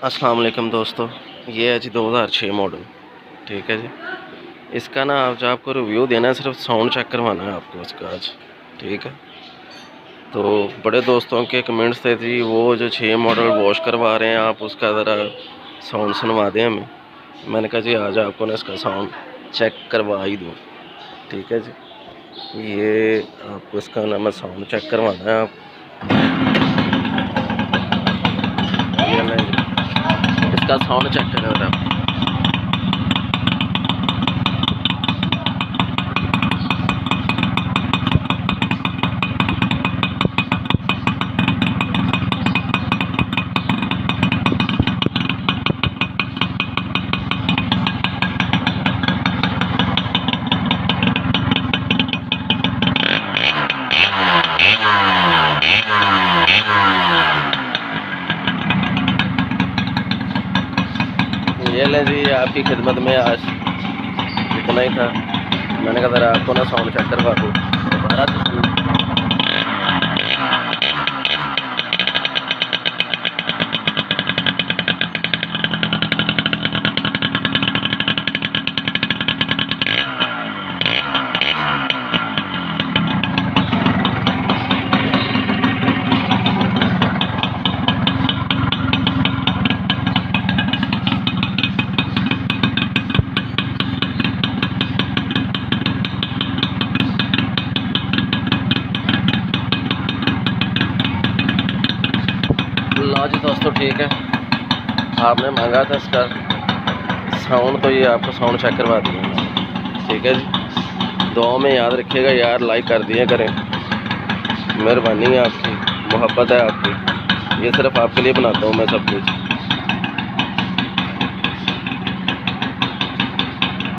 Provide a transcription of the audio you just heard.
अस्सलाम वालेकुम दोस्तों, ये है जी 2006 मॉडल। ठीक है जी। इसका ना आज आपको रिव्यू देना है, सिर्फ साउंड चेक करवाना है आपको इसका आज। ठीक है, तो बड़े दोस्तों के कमेंट्स थे जी, वो जो 6 मॉडल वॉश करवा रहे हैं आप, उसका ज़रा साउंड सुनवा दें हमें। मैंने कहा जी आज आपको ना इसका साउंड चेक करवा ही दूँ। ठीक है जी, ये आपको इसका ना मैं साउंड चेक करवाना है आप। इसका साउंड चेक करें आप। ये लें जी, आपकी खिदमत में आज इतना ही था। मैंने कहा ज़रा आपको ना साउंड चेक करवा दूँ दोबारा से। लो जी दोस्तों, ठीक है, आपने मांगा था इसका साउंड, तो ये आपको साउंड चेक करवा दिया। ठीक है जी, दुआ में याद रखिएगा यार, लाइक कर दिया करें, मेहरबानी है आपकी, मोहब्बत है आपकी, ये सिर्फ आपके लिए बनाता हूँ मैं सब कुछ।